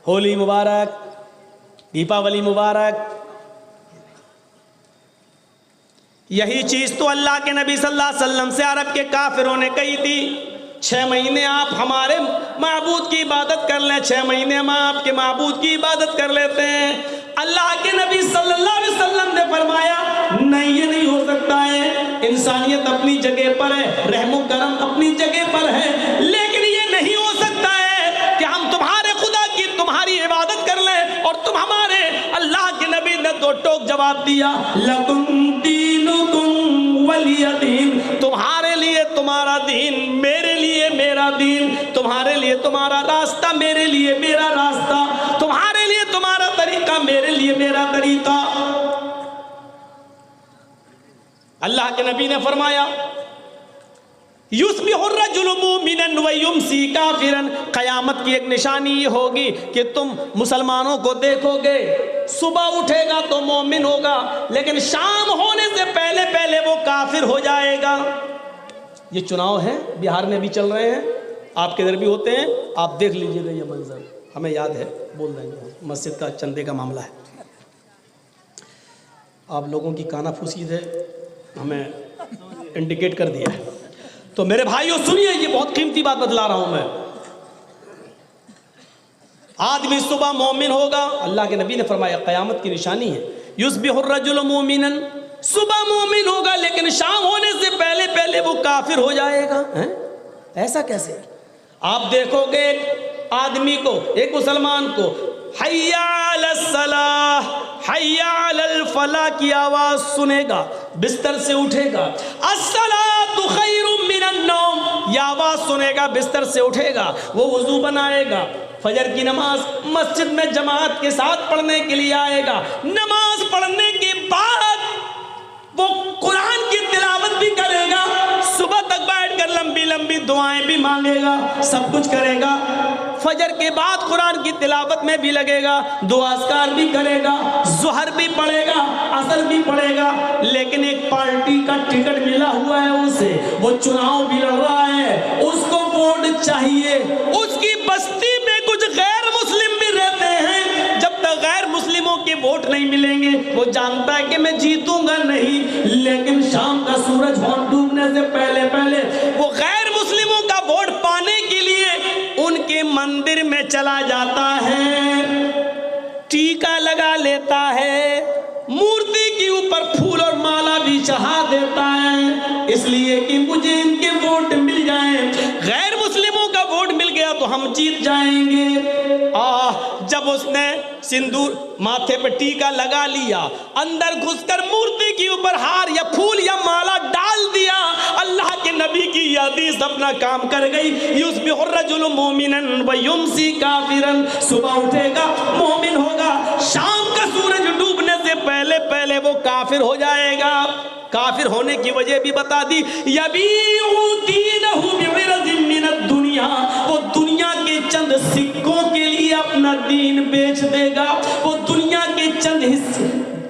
होली मुबारक, दीपावली मुबारक। यही चीज तो अल्लाह के नबी सल्लल्लाहु अलैहि वसल्लम से अरब के काफिरों ने कही थी, 6 महीने आप हमारे माबूद की इबादत कर लें, 6 महीने हम आपके माबूद की इबादत कर लेते हैं। अल्लाह के नबी सल्लल्लाहु अलैहि वसल्लम ने फरमाया नहीं, ये नहीं हो सकता है। इंसानियत अपनी जगह पर है, रहमो करम अपनी जगह पर है, लेकिन ये नहीं हो सकता है कि हम तुम्हारे खुदा की तुम्हारी इबादत कर लें और तुम हमारे। अल्लाह के नबी ने दो टोक जवाब दिया, लकुम दीनुकुम वलिय दीन, तुम्हारे लिए तुम्हारा दीन, मेरे लिए मेरा दीन, तुम्हारे लिए तुम्हारा रास्ता, मेरे लिए मेरा रास्ता, तुम्हारे लिए तुम्हारा तरीका, मेरे लिए मेरा तरीका। अल्लाह के नबी ने फरमाया युस्बिहुर रजुलु मुमिनन व युमसी काफिरन, क़यामत की एक निशानी ये होगी कि तुम मुसलमानों को देखोगे, सुबह उठेगा तो मोमिन होगा, लेकिन शाम होने से पहले पहले वो काफिर हो जाएगा। ये चुनाव है, बिहार में भी चल रहे हैं, आपके इधर भी होते हैं, आप देख लीजिएगा ये मंजर, हमें याद है, बोल देंगे, मस्जिद का चंदे का मामला है। आप लोगों की कानाफूसी से हमें इंडिकेट कर दिया है। तो मेरे भाइयों सुनिए, ये बहुत कीमती बात बतला रहा हूं मैं। आदमी सुबह मोमिन होगा, अल्लाह के नबी ने फरमाया क़यामत की निशानी है, युस्बिहुर रजुलु मोमिनन, सुबह मोमिन होगा लेकिन शाम होने से पहले पहले वो काफिर हो जाएगा। हैं? ऐसा कैसे? आप देखोगे एक आदमी को, एक मुसलमान को, हय्या अलस सलाह हय्या अलल फलाह की आवाज सुनेगा, बिस्तर से उठेगा, अस्सलातु खैरुम मिनन नौम, यह आवाज सुनेगा, बिस्तर से उठेगा, वो वुजू बनाएगा, फजर की नमाज मस्जिद में जमात के साथ पढ़ने के लिए आएगा, नमाज पढ़ने के बाद वो कुरान की तिलावत भी करेगा, सुबह तक बैठकर लंबी लंबी दुआएं भी मांगेगा, सब कुछ करेगा, फजर के बाद कुरान की तिलावत में भी लगेगा, दुआस्कार भी करेगा, ज़ुहर भी पढ़ेगा, असर भी पढ़ेगा, लेकिन एक पार्टी का टिकट मिला हुआ है उसे, वो चुनाव भी लड़ रहा है, उसको वोट चाहिए, उसकी बस्ती में कुछ गैर मुस्लिम भी रहते हैं, जब तक गैर मुस्लिमों के वोट नहीं मिलेंगे वो जानता है कि मैं जीतूंगा नहीं, लेकिन शाम का सूरज डूबने से पहले पहले वो गैर मुस्लिमों का वोट पाने के लिए उनके मंदिर में चला जाता है, टीका लगा लेता है, मूर्ति के ऊपर फूल और माला भी चढ़ा देता है, इसलिए कि मुझे इनके वोट मिल जाएं, गैर मुस्लिमों का वोट मिल गया तो हम जीत जाएंगे। जब उसने सिंदूर माथे पे टीका लगा लिया, अंदर घुसकर मूर्ति के ऊपर हार या फूल या माला डाल दिया, अल्लाह के नबी की यह हदीस अपना काम कर गई, युस्बिहुर रजुलु मोमिनन व युमसी काफिरन, सुबह उठेगा मोमिन होगा, शाम का सूरज डूबने से पहले पहले वो काफिर हो जाएगा। काफिर होने की वजह भी बता दी, यबीउ दीनहु बिइरज़िन मिनद दुनिया, वो दुनिया के चंद सिक्कों के लिए अपना दीन बेच देगा, वो दुनिया के चंद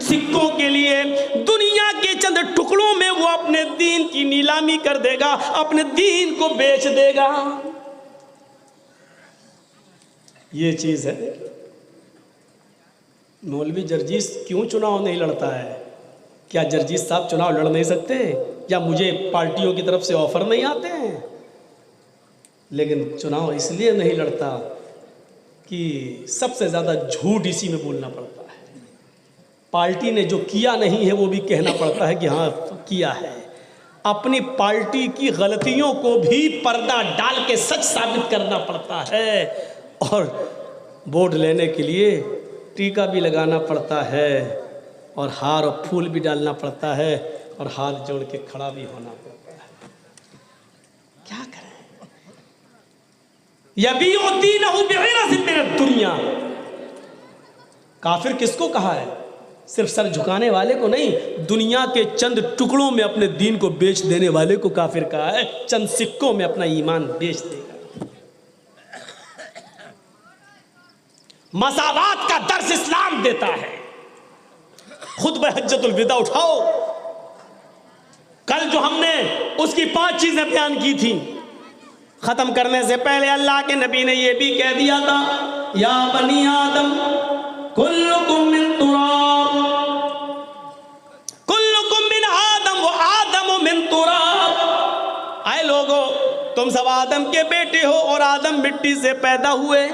सिक्कों के लिए, दुनिया के चंद टुकड़ों में वो अपने दीन की नीलामी कर देगा, अपने दीन को बेच देगा। ये चीज है। मौलवी जर्जीस क्यों चुनाव नहीं लड़ता है? क्या जर्जीस साहब चुनाव लड़ नहीं सकते? या मुझे पार्टियों की तरफ से ऑफर नहीं आते हैं? लेकिन चुनाव इसलिए नहीं लड़ता कि सबसे ज़्यादा झूठ इसी में बोलना पड़ता है। पार्टी ने जो किया नहीं है वो भी कहना पड़ता है कि हाँ किया है। अपनी पार्टी की गलतियों को भी पर्दा डाल के सच साबित करना पड़ता है, और वोट लेने के लिए टीका भी लगाना पड़ता है, और हार और फूल भी डालना पड़ता है, और हाथ जोड़ के खड़ा भी होना पड़ता है। क्या करें? यबीउ दीनहु बिइरज़िन मिनद दुनिया। काफिर किसको कहा है? सिर्फ सर झुकाने वाले को नहीं, दुनिया के चंद टुकड़ों में अपने दीन को बेच देने वाले को काफिर कहा है। चंद सिक्कों में अपना ईमान बेच देगा। मसावात का दर्स इस्लाम देता है। खुतबा हज्जतुल विदा उठाओ, कल जो हमने उसकी 5 चीजें बयान की थी, खत्म करने से पहले अल्लाह के नबी ने यह भी कह दिया था या बनी आदम कुल्लुकुम मिन तुराब, कुल्लुकुम मिन आदम व आदम मिन तुराब। आए लोगों, तुम सब आदम के बेटे हो और आदम मिट्टी से पैदा हुए।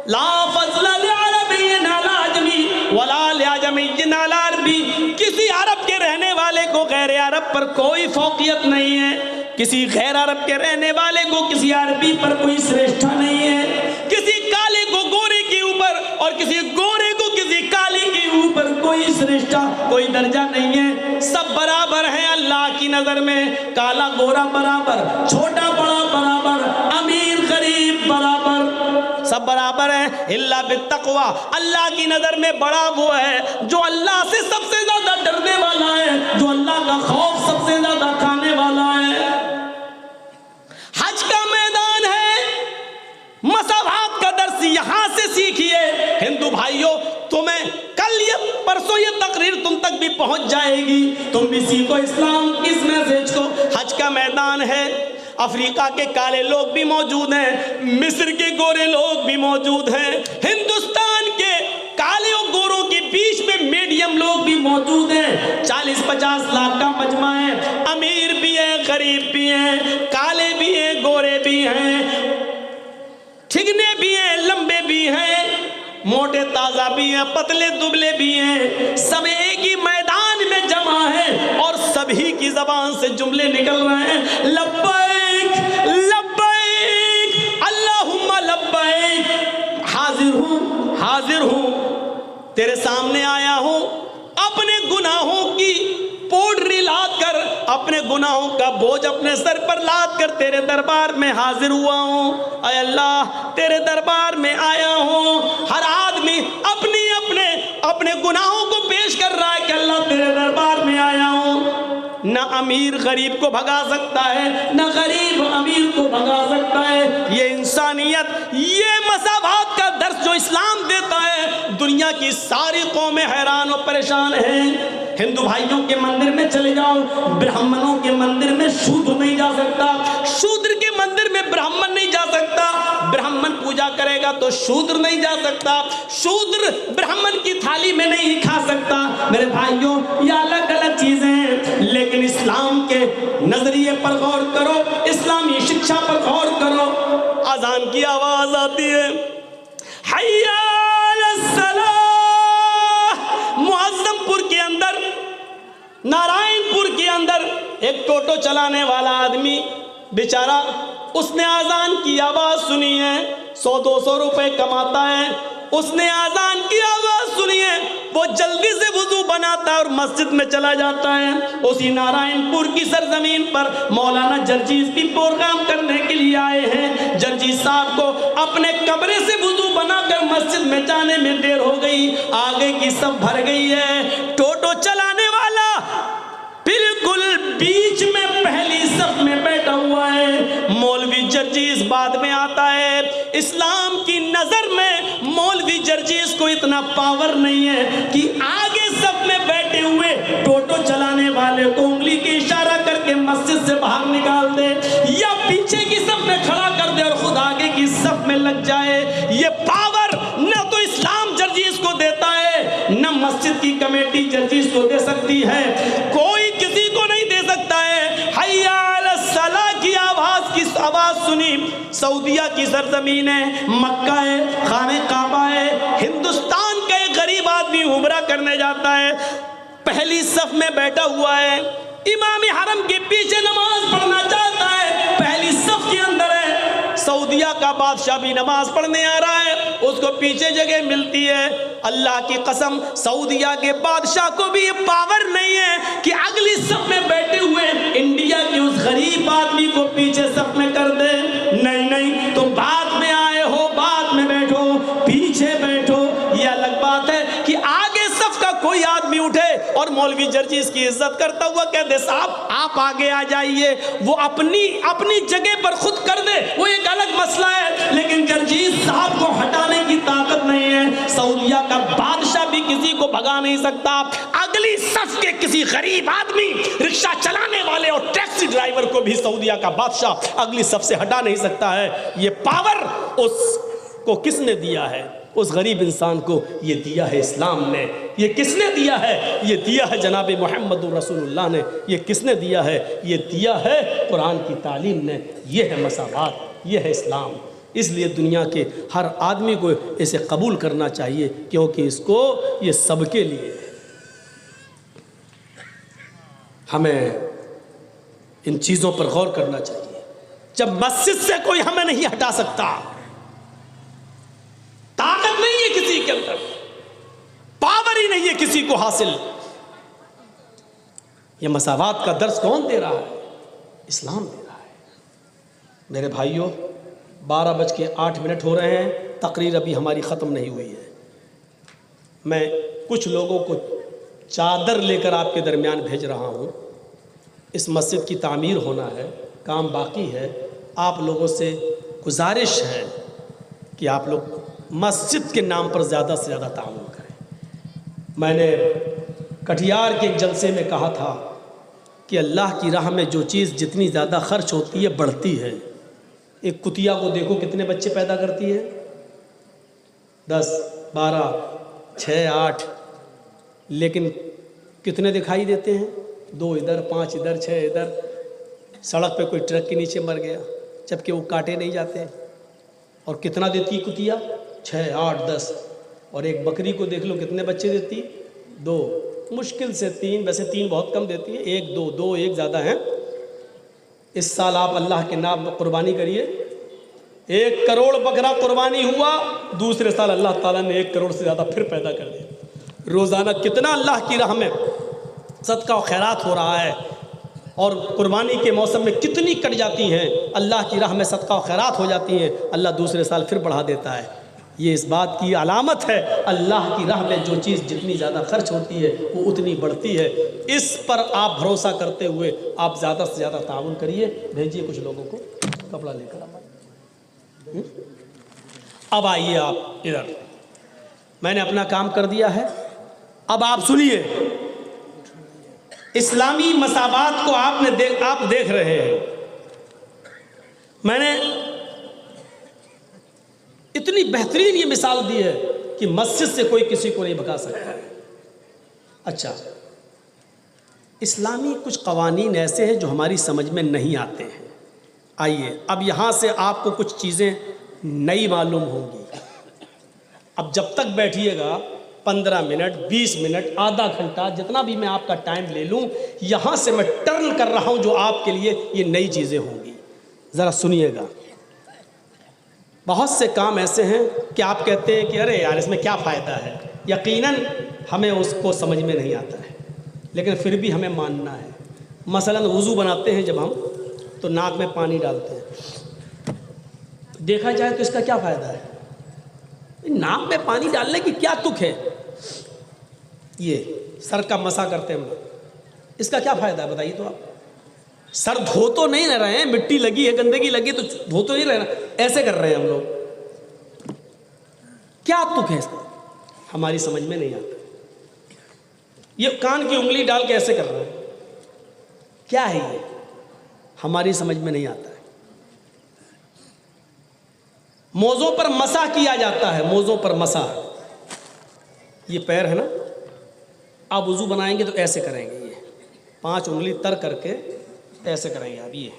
ला फज़ला लिअरबिय्यिन अला अजमी वला लिअजमिय्यिन अला अरबी। किसी अरब के रहने वाले को गैर अरब पर कोई फौकियत नहीं है, किसी गैर अरब के रहने वाले को किसी अरबी पर कोई श्रेष्ठता नहीं है, किसी काले को गोरे के ऊपर और किसी गोरे को किसी काले के ऊपर कोई श्रेष्ठता, कोई दर्जा नहीं है। सब बराबर हैं अल्लाह की नजर में। काला गोरा बराबर, छोटा बड़ा बराबर, अमीर गरीब बराबर, सब बराबर हैं। इल्ला बित्तक़वा, अल्लाह की नजर में बड़ा वो है जो अल्लाह से सबसे ज्यादा डरने वाला है, जो अल्लाह का खौफ सबसे ज्यादा खाने वाला है। हज का मैदान है, मसावात का दर्स यहां से सीखिए। हिंदू भाइयों, तुम्हें कल या परसों ये तकरीर तुम तक भी पहुंच जाएगी, तुम भी सीखो इस्लाम इस मैसेज को। हज का मैदान है, अफ्रीका के काले लोग भी मौजूद हैं, मिस्र के गोरे लोग भी मौजूद हैं, हिंदुस्तान के काले और गोरों के बीच में मीडियम लोग भी मौजूद हैं। 40-50 लाख का मजमा है, अमीर भी है, गरीब भी हैं, काले भी हैं, गोरे भी हैं, ठिगने भी हैं, लंबे भी हैं, मोटे ताजा भी हैं, पतले दुबले भी हैं। सब एक ही मैदान में जमा है और सभी की जबान से जुमले निकल रहे हैं, लब्बैक लब्बैक अल्लाहुम्मा लब्बैक। हाजिर हूं, तेरे सामने आया हूं, अपने गुनाहों की पोटरी लाद कर, अपने गुनाहों का बोझ अपने सर पर लाद कर तेरे दरबार में हाजिर हुआ हूँ। ऐ अल्लाह, तेरे दरबार में आया हूँ। हर आदमी अपने अपने अपने गुनाहों को पेश कर रहा है कि अल्लाह तेरे दरबार में आया हूँ। न अमीर गरीब को भगा सकता है, न गरीब अमीर को भगा सकता है। ये इंसानियत, ये मसावात का दर्स जो इस्लाम देता है, दुनिया की सारी कौमें हैरान और परेशान हैं। हिंदू भाइयों के मंदिर में चले जाओ, ब्राह्मणों के मंदिर में शूद्र नहीं जा सकता, शूद्र के मंदिर में ब्राह्मण नहीं जा सकता, ब्राह्मण पूजा करेगा तो शूद्र नहीं जा सकता, शूद्र ब्राह्मण की थाली में नहीं खा सकता। मेरे भाइयों, ये अलग अलग चीजें हैं, लेकिन इस्लाम के नजरिए पर गौर करो, इस्लामी शिक्षा पर गौर करो। अजान की आवाज आती है, हय्या अलस्सलाह। मुअज़्ज़मपुर के अंदर, नारायणपुर के अंदर एक टोटो चलाने वाला आदमी बेचारा, उसने आजान की आवाज सुनी है, 100-200 रुपए कमाता है, उसने आजान की आवाज सुनी है, वो जल्दी से वुजू बनाता है और मस्जिद में चला जाता है। उसी नारायणपुर की सरजमीन पर मौलाना जर्जीस भी प्रोग्राम करने के लिए आए हैं। जर्जीस साहब को अपने कमरे से वुजू बनाकर मस्जिद में जाने में देर हो गई, आगे की सब भर गई है। टोटो चलाने वाला बिल्कुल बीच में पहली सफ में बैठा हुआ है। मौलवी जर्जीस बाद में आता है। इस्लाम की नजर में मौलवी जर्जीस को इतना पावर नहीं है कि आगे सब में बैठे हुए टोटो चलाने वाले को उंगली के इशारा करके मस्जिद से बाहर निकाल दे, या पीछे की सफ में खड़ा कर दे और खुद आगे की सफ में लग जाए। ये पावर न तो इस्लाम जर्जीस को देता है, न मस्जिद की कमेटी जर्जीस को दे सकती है, कोई किसी को नहीं दे सकता है। हय्या अलस्सलाह की आवाज सुनी, सऊदिया की सरजमीन है, मक्का है, खाने काबा है, हिंदुस्तान का एक गरीब आदमी उमरा करने जाता है, पहली सफ में बैठा हुआ है, इमाम हरम के पीछे नमाज पढ़ना चाहता है, पहली सफ के अंदर है। सऊदिया का बादशाह भी नमाज पढ़ने आ रहा है, उसको पीछे जगह मिलती है। अल्लाह की कसम, सऊदिया के बादशाह को भी ये पावर नहीं है कि अगली सफ में बैठे हुए इंडिया के उस गरीब आदमी को पीछे सफ में कर दे। नहीं नहीं, तुम बाद में आए हो, बाद में बैठो, पीछे बैठो। ये अलग बात है कि आगे सफ का कोई आदमी उठे और मौलवी जर्जीस की इज्जत करता हुआ कह दे साहब आप आगे आ जाइए, वो अपनी जगह पर खुद कर दे, वो एक अलग मसला है, लेकिन जर्जीस साहब को हटाने की ताकत नहीं है। सऊदिया का बादशाह भी किसी को भगा नहीं सकता। अगली सफ के किसी गरीब आदमी, रिक्शा चलाने वाले और टैक्सी ड्राइवर को भी सऊदिया का बादशाह अगली सफ से हटा नहीं सकता है। ये पावर उसको किसने दिया है? उस गरीब इंसान को ये दिया है इस्लाम ने। ये किसने दिया है? ये दिया है जनाब मोहम्मद रसूलुल्लाह ने। ये किसने दिया है? ये दिया है कुरान की तालीम ने। ये है मसावात, ये है इस्लाम। इसलिए दुनिया के हर आदमी को इसे कबूल करना चाहिए, क्योंकि इसको ये सबके लिए है। हमें इन चीज़ों पर गौर करना चाहिए। जब मस्जिद से कोई हमें नहीं हटा सकता, ताकत नहीं है किसी के अंदर, पावर ही नहीं है किसी को हासिल, ये मसावात का दर्स कौन दे रहा है? इस्लाम दे रहा है। मेरे भाइयों, 12:08 हो रहे हैं, तकरीर अभी हमारी ख़त्म नहीं हुई है। मैं कुछ लोगों को चादर लेकर आपके दरमियान भेज रहा हूँ। इस मस्जिद की तामीर होना है, काम बाकी है। आप लोगों से गुजारिश है कि आप लोग मस्जिद के नाम पर ज़्यादा से ज़्यादा ताउन करें। मैंने कटिहार के एक जलसे में कहा था कि अल्लाह की राह में जो चीज़ जितनी ज़्यादा खर्च होती है बढ़ती है। एक कुतिया को देखो कितने बच्चे पैदा करती है, 10, 12, 6, 8, लेकिन कितने दिखाई देते हैं? 2 इधर, 5 इधर, 6 इधर। सड़क पे कोई ट्रक के नीचे मर गया, जबकि वो काटे नहीं जाते। और कितना देती है कुतिया? 6, 8, 10। और एक बकरी को देख लो कितने बच्चे देती? 2, मुश्किल से 3। वैसे 3 बहुत कम देती है, 1, 2, 2, 1 ज़्यादा है। इस साल आप अल्लाह के नाम पर कुर्बानी करिए। 1 करोड़ बकरा कुर्बानी हुआ, दूसरे साल अल्लाह ताला ने 1 करोड़ से ज़्यादा फिर पैदा कर दिया। रोज़ाना कितना अल्लाह की राह में सदका और खैरात हो रहा है, और कुर्बानी के मौसम में कितनी कट जाती हैं, अल्लाह की राह में सदका और खैरात हो जाती हैं, अल्लाह दूसरे साल फिर बढ़ा देता है। ये इस बात की अलामत है, अल्लाह की राह में जो चीज़ जितनी ज़्यादा खर्च होती है वो उतनी बढ़ती है। इस पर आप भरोसा करते हुए आप ज़्यादा से ज़्यादा ताउन करिए। भेजिए कुछ लोगों को कपड़ा लेकर। अब आइए आप इधर, मैंने अपना काम कर दिया है। अब आप सुनिए, इस्लामी मसावात को आप देख रहे हैं। मैंने इतनी बेहतरीन ये मिसाल दी है कि मस्जिद से कोई किसी को नहीं भगा सकता। अच्छा, इस्लामी कुछ कवानीन ऐसे हैं जो हमारी समझ में नहीं आते हैं। आइए, अब यहाँ से आपको कुछ चीज़ें नई मालूम होंगी। अब जब तक बैठिएगा 15 मिनट, 20 मिनट, आधा घंटा, जितना भी मैं आपका टाइम ले लूँ, यहाँ से मैं टर्न कर रहा हूँ जो आपके लिए ये नई चीज़ें होंगी। ज़रा सुनिएगा। बहुत से काम ऐसे हैं कि आप कहते हैं कि अरे यार इसमें क्या फ़ायदा है। यकीनन हमें उसको समझ में नहीं आता है, लेकिन फिर भी हमें मानना है। मसलन वज़ू बनाते हैं जब हम, तो नाक में पानी डालते हैं। देखा जाए तो इसका क्या फ़ायदा है? नाक में पानी डालने की क्या तुक है? ये सर का मसा करते हैं हम लोग, इसका क्या फ़ायदा है बताइए तो आप? सर धो तो नहीं रहे हैं, मिट्टी लगी है, गंदगी लगी तो धो तो नहीं रहे ना, ऐसे कर रहे हैं हम लोग। क्या तुक है इसका? हमारी समझ में नहीं आता। ये कान की उंगली डाल के ऐसे कर रहे हैं, क्या है ये? हमारी समझ में नहीं आता है। मोज़ों पर मसा किया जाता है, मोज़ों पर मसा। ये पैर है ना, आप वज़ू बनाएंगे तो ऐसे करेंगे, ये 5 उंगली तर करके ऐसे करेंगे आप ये।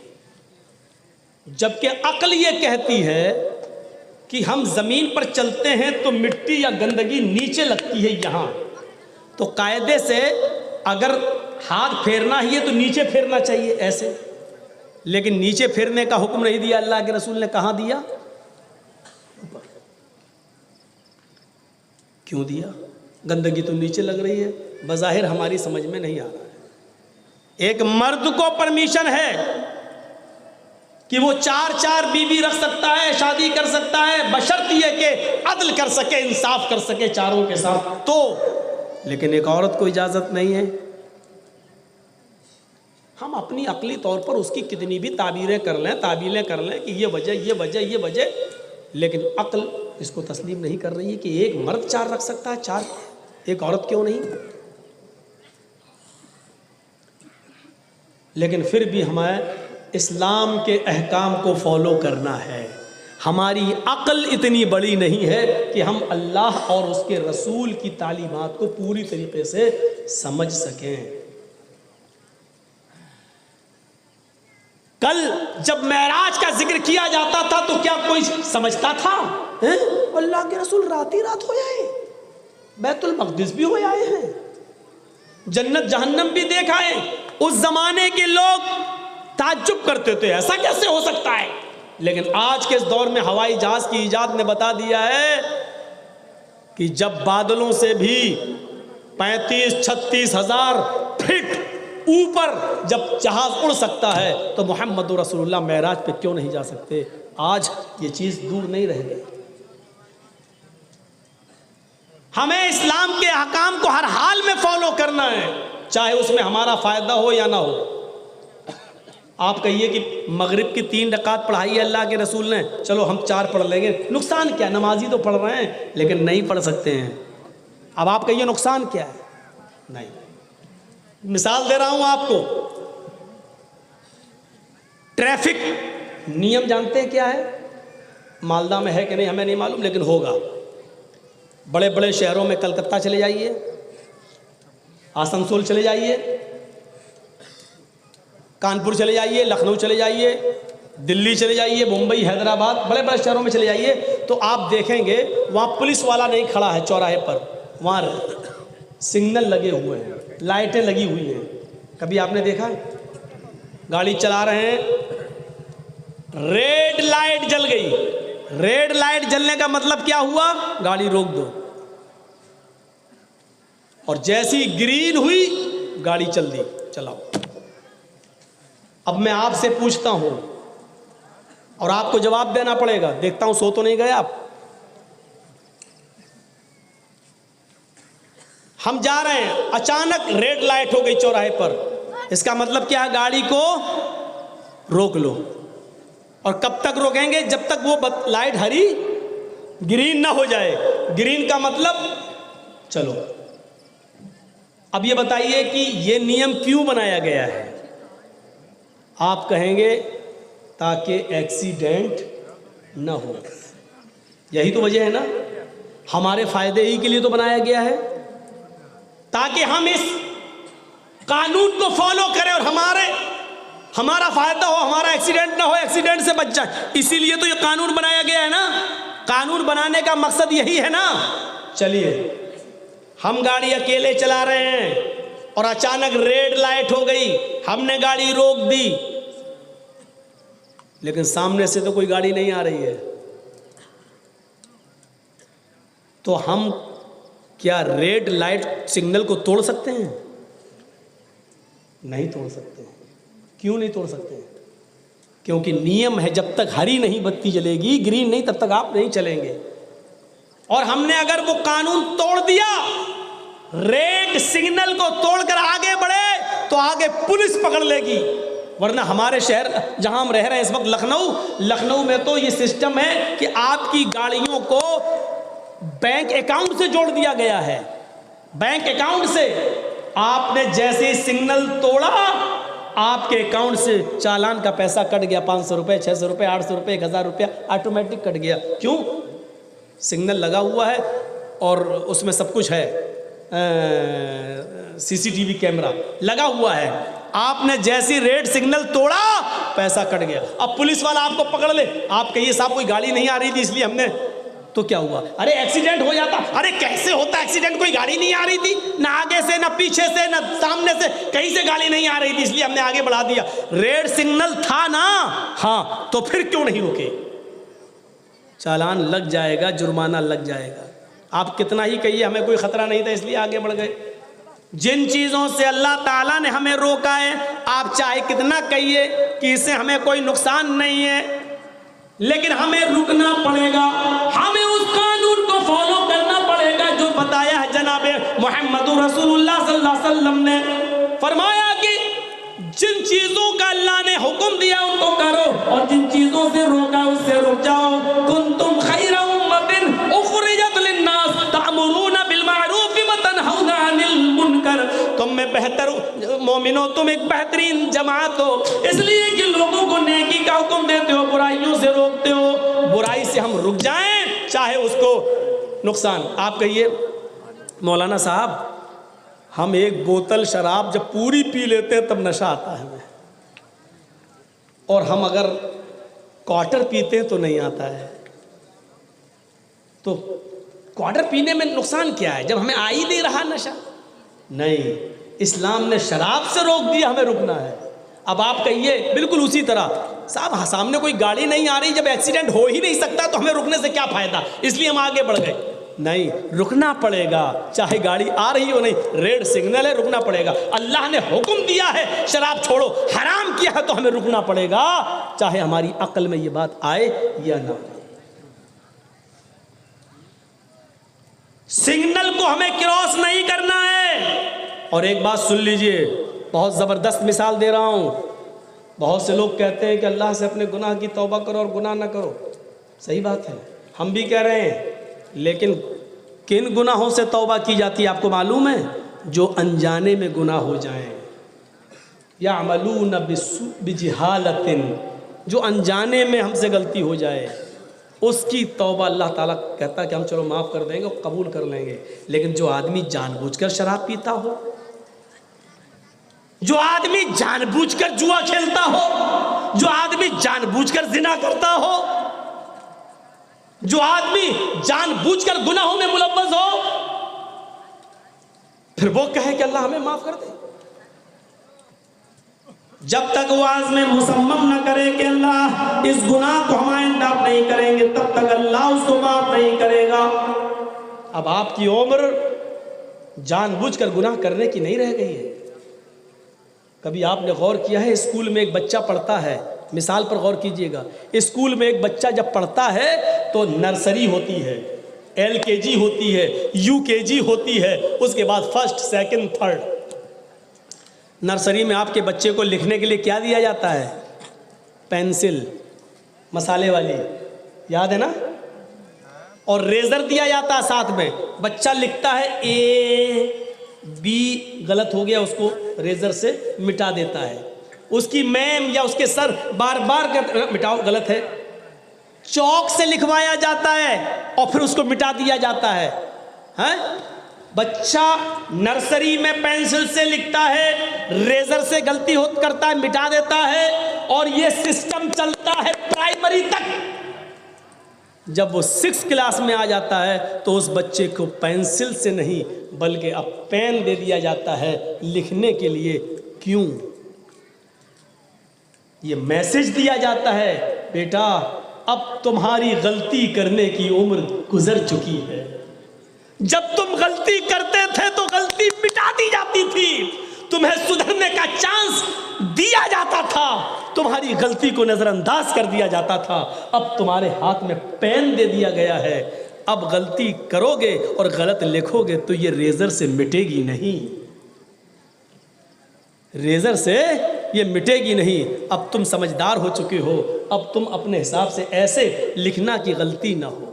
जबकि अक्ल ये कहती है कि हम ज़मीन पर चलते हैं तो मिट्टी या गंदगी नीचे लगती है यहाँ, तो कायदे से अगर हाथ फेरना ही है तो नीचे फेरना चाहिए ऐसे। लेकिन नीचे फेरने का हुक्म नहीं दिया अल्लाह के रसूल ने। कहाँ दिया? क्यों दिया? गंदगी तो नीचे लग रही है, बज़ाहिर हमारी समझ में नहीं आ रहा है। एक मर्द को परमिशन है कि वो 4 बीवी रख सकता है, शादी कर सकता है, बशर्त ये कि अदल कर सके, इंसाफ कर सके चारों के साथ तो। लेकिन एक औरत को इजाज़त नहीं है। हम अपनी अक्ली तौर पर उसकी कितनी भी ताबीरें कर लें कि ये वजह, लेकिन अक्ल इसको तस्लीम नहीं कर रही है कि एक मर्द 4 रख सकता है, 4, एक औरत क्यों नहीं? लेकिन फिर भी हमें इस्लाम के अहकाम को फॉलो करना है। हमारी अक्ल इतनी बड़ी नहीं है कि हम अल्लाह और उसके रसूल की तालीमात को पूरी तरीके से समझ सकें। कल जब मेराज का जिक्र किया जाता था तो क्या कोई समझता था? अल्लाह के रसूल रात ही रात हो आए, बैतुल मक़दिस भी हो आए हैं, जन्नत जहन्नम भी देख आए। उस जमाने के लोग ताज्जुब करते थे, ऐसा कैसे हो सकता है? लेकिन आज के इस दौर में हवाई जहाज की इजाद ने बता दिया है कि जब बादलों से भी 35-36 हज़ार फीट ऊपर जब जहाज उड़ सकता है तो मोहम्मद रसूलुल्लाह मेराज पे क्यों नहीं जा सकते? आज ये चीज दूर नहीं रह गई। हमें इस्लाम के अहकाम को हर हाल में फॉलो करना है, चाहे उसमें हमारा फायदा हो या ना हो। आप कहिए कि मगरिब की 3 रकात पढ़ाई है अल्लाह के रसूल ने, चलो हम 4 पढ़ लेंगे, नुकसान क्या? नमाजी तो पढ़ रहे हैं लेकिन नहीं पढ़ सकते हैं। अब आप कहिए नुकसान क्या है? नहीं, मिसाल दे रहा हूं आपको। ट्रैफिक नियम जानते हैं क्या है? मालदा में है कि नहीं हमें नहीं मालूम, लेकिन होगा। बड़े बड़े शहरों में कलकत्ता चले जाइए, आसनसोल चले जाइए, कानपुर चले जाइए, लखनऊ चले जाइए, दिल्ली चले जाइए, मुंबई, हैदराबाद, बड़े बड़े शहरों में चले जाइए तो आप देखेंगे वहाँ पुलिस वाला नहीं खड़ा है चौराहे पर, वहाँ सिग्नल लगे हुए हैं, लाइटें लगी हुई हैं। कभी आपने देखा? गाड़ी चला रहे हैं, रेड लाइट जल गई। रेड लाइट जलने का मतलब क्या हुआ? गाड़ी रोक दो। और जैसी ग्रीन हुई गाड़ी चल दी, चलाओ। अब मैं आपसे पूछता हूं और आपको जवाब देना पड़ेगा। देखता हूं सो तो नहीं गए आप। हम जा रहे हैं, अचानक रेड लाइट हो गई चौराहे पर, इसका मतलब क्या है? गाड़ी को रोक लो। और कब तक रोकेंगे? जब तक वो लाइट हरी ग्रीन ना हो जाए। ग्रीन का मतलब चलो। अब ये बताइए कि ये नियम क्यों बनाया गया है? आप कहेंगे ताकि एक्सीडेंट ना हो। यही तो वजह है ना, हमारे फायदे ही के लिए तो बनाया गया है, ताकि हम इस कानून को फॉलो करें और हमारा फायदा हो, हमारा एक्सीडेंट ना हो, एक्सीडेंट से बच जाए। इसीलिए तो ये कानून बनाया गया है ना। कानून बनाने का मकसद यही है ना। चलिए, हम गाड़ी अकेले चला रहे हैं और अचानक रेड लाइट हो गई, हमने गाड़ी रोक दी, लेकिन सामने से तो कोई गाड़ी नहीं आ रही है, तो हम क्या रेड लाइट सिग्नल को तोड़ सकते हैं? नहीं तोड़ सकते। क्यों नहीं तोड़ सकते? क्योंकि नियम है, जब तक हरी नहीं बत्ती जलेगी, ग्रीन नहीं, तब तक आप नहीं चलेंगे। और हमने अगर वो कानून तोड़ दिया, रेड सिग्नल को तोड़कर आगे बढ़े तो आगे पुलिस पकड़ लेगी। वरना हमारे शहर जहां हम रह रहे हैं इस वक्त, लखनऊ में तो ये सिस्टम है कि आपकी गाड़ियों को बैंक अकाउंट से जोड़ दिया गया है। बैंक अकाउंट से आपने जैसे सिग्नल तोड़ा, आपके अकाउंट से चालान का पैसा कट गया। 500 रुपये, 600 रुपये, 800 रुपये, 1000 रुपया ऑटोमेटिक कट गया। क्यों? सिग्नल लगा हुआ है और उसमें सब कुछ है, CCTV कैमरा लगा हुआ है। आपने जैसी रेड सिग्नल तोड़ा, पैसा कट गया। अब पुलिस वाला आपको पकड़ ले, आप कहिए साहब कोई गाड़ी नहीं आ रही थी इसलिए हमने, तो क्या हुआ? अरे एक्सीडेंट हो जाता। अरे कैसे होता एक्सीडेंट? कोई गाड़ी नहीं आ रही थी, ना आगे से, ना पीछे से, ना सामने से, कहीं से गाड़ी नहीं आ रही थी इसलिए हमने आगे बढ़ा दिया। रेड सिग्नल था ना, हाँ, तो फिर क्यों नहीं रुके? चालान लग जाएगा, जुर्माना लग जाएगा। आप कितना ही कहिए हमें कोई खतरा नहीं था इसलिए आगे बढ़ गए। जिन चीज़ों से अल्लाह ताला ने हमें रोका है, आप चाहे कितना कहिए कि इससे हमें कोई नुकसान नहीं है, लेकिन हमें रुकना पड़ेगा। हमें उस कानून को फॉलो करना पड़ेगा जो बताया है जनाबे मोहम्मद रसूलुल्लाह सल्लल्लाहु अलैहि वसल्लम ने। फरमाया कि जिन चीज़ों का अल्लाह ने हुक्म दिया उनको करो और जिन चीज़ों से रोका उससे रुक जाओ। कुंतुम खैरा उम्मतिन उखरिजत लिन्नास तअमुरूना बिल मारूफ व तनहौना अनिल मुनकर। तुम में बेहतर मोमिनो, तुम एक बेहतरीन जमात हो, इसलिए कि लोगों को नेकी का हुक्म देते हो, बुराइयों से रोकते हो। बुराई से हम रुक जाएं, चाहे उसको नुकसान। आप कहिए मौलाना साहब, हम एक बोतल शराब जब पूरी पी लेते हैं तब नशा आता है हमें, और हम अगर क्वार्टर पीते हैं तो नहीं आता है। तो क्वार्टर पीने में नुकसान क्या है जब हमें आ ही नहीं रहा नशा? नहीं, इस्लाम ने शराब से रोक दिया, हमें रुकना है। अब आप कहिए बिल्कुल उसी तरह, साहब सामने कोई गाड़ी नहीं आ रही, जब एक्सीडेंट हो ही नहीं सकता तो हमें रुकने से क्या फायदा, इसलिए हम आगे बढ़ गए। नहीं, रुकना पड़ेगा, चाहे गाड़ी आ रही हो नहीं, रेड सिग्नल है, रुकना पड़ेगा। अल्लाह ने हुक्म दिया है शराब छोड़ो, हराम किया है तो हमें रुकना पड़ेगा, चाहे हमारी अक्ल में ये बात आए या ना। सिग्नल को हमें क्रॉस नहीं करना है। और एक बात सुन लीजिए, बहुत ज़बरदस्त मिसाल दे रहा हूँ। बहुत से लोग कहते हैं कि अल्लाह से अपने गुनाह की तौबा करो और गुनाह ना करो। सही बात है, हम भी कह रहे हैं, लेकिन किन गुनाहों से तौबा की जाती है आपको मालूम है? जो अनजाने में गुनाह हो जाएं, या अमलून बिजहालतिन, जो अनजाने में हमसे गलती हो जाए, उसकी तौबा अल्लाह ताला कहता है कि हम चलो माफ़ कर देंगे और कबूल कर लेंगे। लेकिन जो आदमी जानबूझकर शराब पीता हो, जो आदमी जानबूझकर जुआ खेलता हो, जो आदमी जानबूझकर जिना करता हो, जो आदमी जानबूझकर गुनाहों में मुलव्वस हो, फिर वो कहे कि अल्लाह हमें माफ कर दे। जब तक वो आज़म मुसम्मम न करे कि अल्लाह इस गुनाह को हम आइंदा नहीं करेंगे, तब तक अल्लाह उसको माफ नहीं करेगा। अब आपकी उम्र जानबूझकर गुनाह करने की नहीं रह गई है। कभी आपने गौर किया है, स्कूल में एक बच्चा पढ़ता है, मिसाल पर गौर कीजिएगा, स्कूल में एक बच्चा जब पढ़ता है तो नर्सरी होती है, LKG होती है, UKG होती है, उसके बाद फर्स्ट, सेकंड, थर्ड। नर्सरी में आपके बच्चे को लिखने के लिए क्या दिया जाता है? पेंसिल मसाले वाली, याद है ना, और रेजर दिया जाता है साथ में। बच्चा लिखता है A B, गलत हो गया, उसको रेजर से मिटा देता है। उसकी मैम या उसके सर बार बार कहते मिटाओ, गलत है। चौक से लिखवाया जाता है और फिर उसको मिटा दिया जाता है। हैं? बच्चा नर्सरी में पेंसिल से लिखता है, रेजर से गलती करता है, मिटा देता है, और ये सिस्टम चलता है प्राइमरी तक। जब वो 6 क्लास में आ जाता है तो उस बच्चे को पेंसिल से नहीं बल्कि अब पेन दे दिया जाता है लिखने के लिए। क्यों? ये मैसेज दिया जाता है, बेटा अब तुम्हारी गलती करने की उम्र गुजर चुकी है। जब तुम गलती करते थे तो गलती मिटा दी जाती थी, तुम्हें सुधरने का चांस दिया जाता था, तुम्हारी गलती को नजरअंदाज कर दिया जाता था। अब तुम्हारे हाथ में पेन दे दिया गया है, अब गलती करोगे और गलत लिखोगे तो ये रेजर से मिटेगी नहीं, रेजर से ये मिटेगी नहीं। अब तुम समझदार हो चुके हो, अब तुम अपने हिसाब से ऐसे लिखना कि गलती ना हो,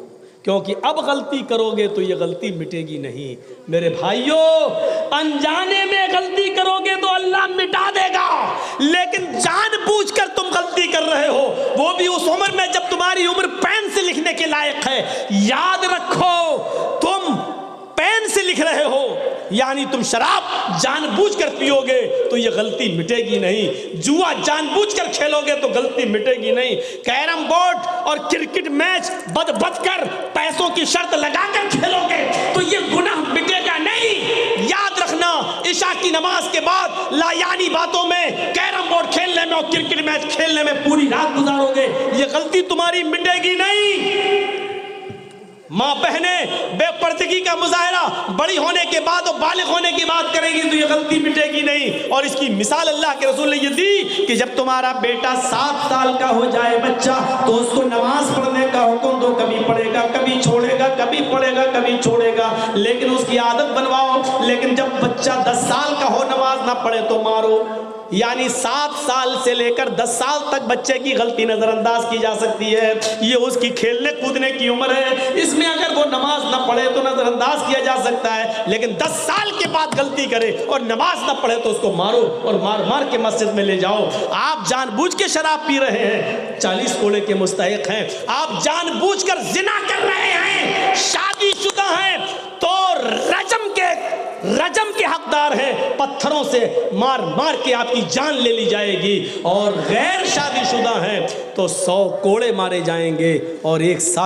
क्योंकि अब गलती करोगे तो ये गलती मिटेगी नहीं। मेरे भाइयों, अनजाने में गलती करोगे तो अल्लाह मिटा देगा, लेकिन जानबूझकर तुम गलती कर रहे हो, वो भी उस उम्र में जब तुम्हारी उम्र पेन से लिखने के लायक है। याद रखो, तुम पेन से लिख रहे हो, यानी तुम शराब जानबूझकर पियोगे तो ये गलती मिटेगी नहीं। जुआ जानबूझकर खेलोगे तो गलती मिटेगी नहीं। कैरम बोर्ड और क्रिकेट मैच बद कर पैसों की शर्त लगाकर खेलोगे तो ये गुनाह मिटेगा नहीं। याद रखना, इशा की नमाज के बाद लायानी बातों में, कैरम बोर्ड खेलने में और क्रिकेट मैच खेलने में पूरी रात गुजारोगे, ये गलती तुम्हारी मिटेगी नहीं। माँ बहने बेपर्दगी का मुजाहरा बड़ी होने के बाद और बालिग होने की बात करेगी तो ये गलती मिटेगी नहीं। और इसकी मिसाल अल्लाह के रसूल ने ये दी कि जब तुम्हारा बेटा 7 साल का हो जाए बच्चा, तो उसको नमाज पढ़ने का हुक्म दो, कभी पढ़ेगा कभी छोड़ेगा, कभी पढ़ेगा कभी छोड़ेगा, लेकिन उसकी आदत बनवाओ। लेकिन जब बच्चा 10 साल का हो, नमाज ना पढ़े तो मारो। यानी 7 साल से लेकर 10 साल तक बच्चे की गलती नजरअंदाज की जा सकती है। ये उसकी खेलने कूदने की उम्र है, इसमें अगर वो नमाज ना पढ़े तो नजरअंदाज किया जा सकता है। लेकिन लेकिन 10 साल के बाद गलती करे और नमाज ना पढ़े तो उसको मारो और मार मार के मस्जिद में ले जाओ। आप जानबूझ के शराब पी रहे हैं, 40 कोड़े के मुस्तहिक हैं। आप जानबूझकर जिना कर रहे हैं, शादीशुदा हैं तो रजम के हकदार हैं, पत्थरों से मार मार के आपकी जान ले ली जाएगी। और गैर शादीशुदा हैं तो 100 कोड़े मारे जाएंगे और 1 साल